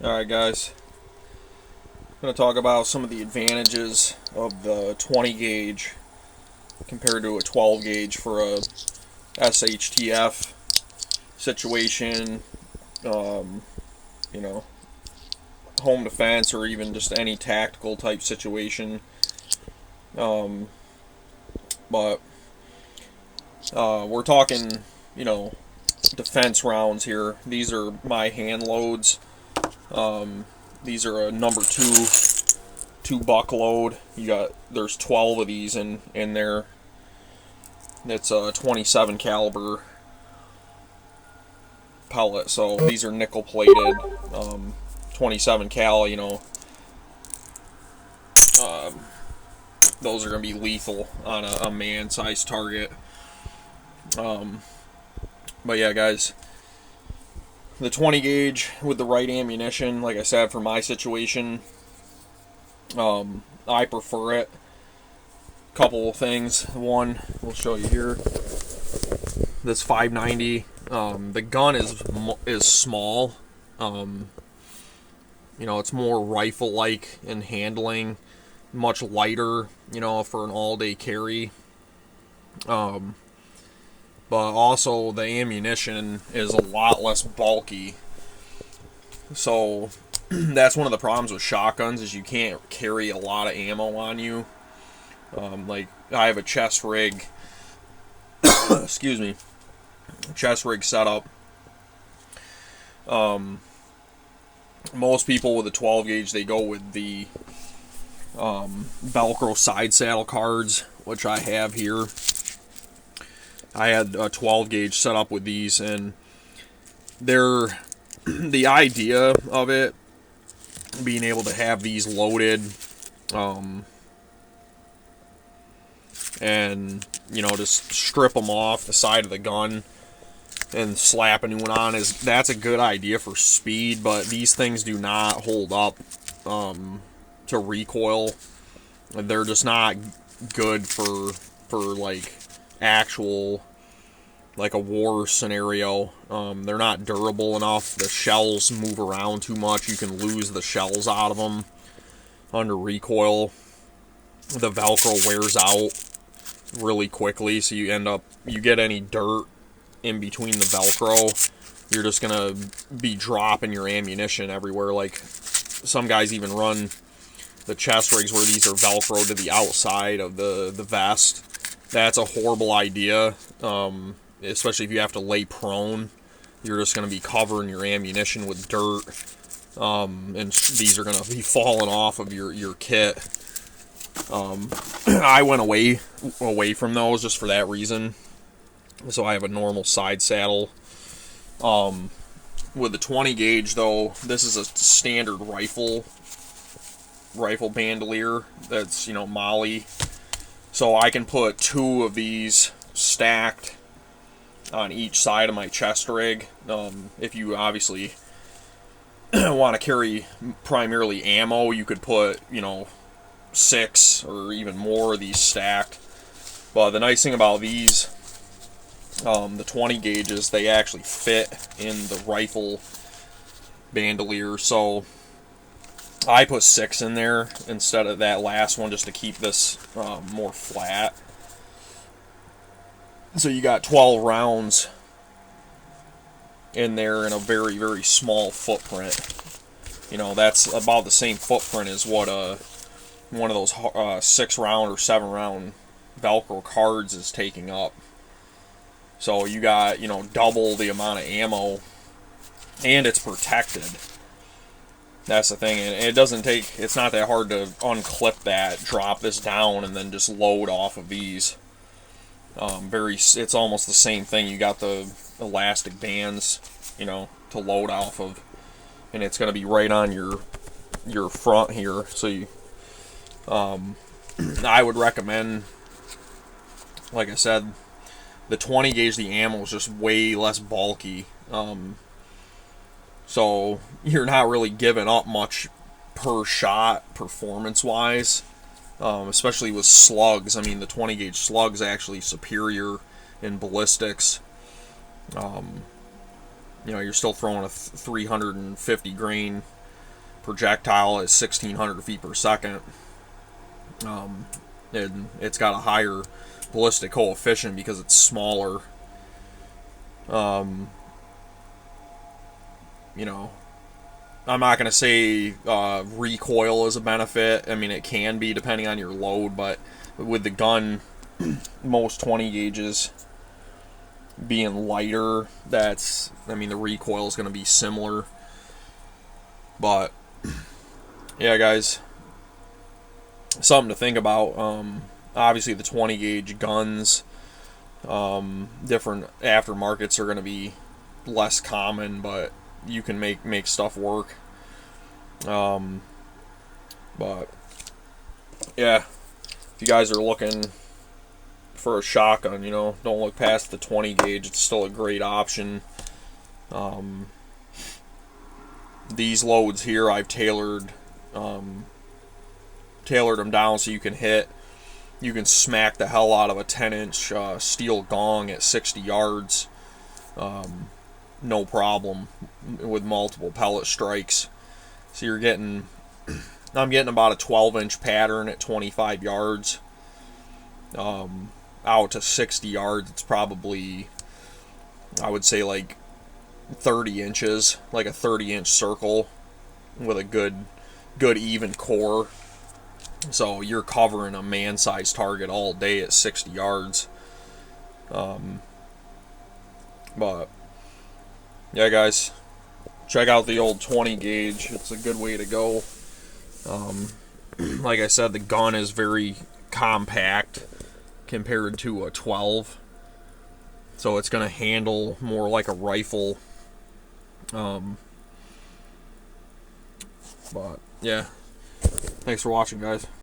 Alright guys, I'm going to talk about some of the advantages of the 20 gauge compared to a 12 gauge for a SHTF situation, um, you know, home defense or even just any tactical type situation. Um, but we're talking, you know, defense rounds here. These are my hand loads. These are a number two buck load. There's 12 of these in there. It's a 27 caliber pellet. So these are nickel plated, 27 cal. Those are gonna be lethal on a man-sized target. But yeah, guys, the 20 gauge with the right ammunition, like I said, for my situation, I prefer it. Couple of things. One, we'll show you here. This 590. The gun is small. It's more rifle-like in handling, much lighter. For an all-day carry. But also the ammunition is a lot less bulky. So that's one of the problems with shotguns is you can't carry a lot of ammo on you. Like I have a chest rig, excuse me, chest rig setup. Most people with a 12 gauge, they go with the Velcro side saddle cards, which I have here. I had a 12 gauge set up with these, and they're the idea of it being able to have these loaded, and just strip them off the side of the gun and slap a new one on that's a good idea for speed, but these things do not hold up to recoil. They're just not good for like actual, like a war scenario. They're not durable enough. The shells move around too much. You can lose the shells out of them under recoil. The Velcro wears out really quickly, so you get any dirt in between the Velcro, you're just gonna be dropping your ammunition everywhere. Like some guys even run the chest rigs where these are Velcro to the outside of the vest. That's a horrible idea, especially if you have to lay prone. You're just going to be covering your ammunition with dirt, and these are going to be falling off of your kit. I went away from those just for that reason. So I have a normal side saddle. With the 20 gauge though, this is a standard rifle bandolier that's Molly. So I can put two of these stacked on each side of my chest rig. If you obviously want to carry primarily ammo, you could put 6 or even more of these stacked. But the nice thing about these, the 20 gauges, they actually fit in the rifle bandolier. So I put 6 in there instead of that last one just to keep this more flat. So you got 12 rounds in there in a very, very small footprint. That's about the same footprint as what one of those 6-round or 7-round Velcro cards is taking up. So you got, double the amount of ammo, and it's protected. That's the thing, and it's not that hard to unclip that, drop this down, and then just load off of these. It's almost the same thing. You got the elastic bands, to load off of, and it's going to be right on your front here. So I would recommend, like I said, the 20 gauge. The ammo is just way less bulky. So you're not really giving up much per shot performance-wise, especially with slugs. I mean, the 20 gauge slug's actually superior in ballistics. You're still throwing a 350 grain projectile is 1,600 feet per second. And it's got a higher ballistic coefficient because it's smaller. You know, I'm not going to say recoil is a benefit. I mean, it can be depending on your load, but with the gun, most 20 gauges being lighter, I mean, the recoil is going to be similar. But yeah, guys, something to think about. Obviously, the 20 gauge guns, different aftermarkets are going to be less common, but you can make stuff work. But yeah, if you guys are looking for a shotgun, you know, don't look past the 20 gauge. It's still a great option. These loads here, I've tailored them down so you can smack the hell out of a 10-inch steel gong at 60 yards. No problem with multiple pellet strikes. So I'm getting about a 12-inch pattern at 25 yards. Out to 60 yards, it's probably, I would say, like 30 inches, like a 30-inch circle with a good even core. So you're covering a man-sized target all day at 60 yards. But yeah, guys, check out the old 20 gauge. It's a good way to go. Like I said, the gun is very compact compared to a 12, so it's going to handle more like a rifle. But yeah, thanks for watching, guys.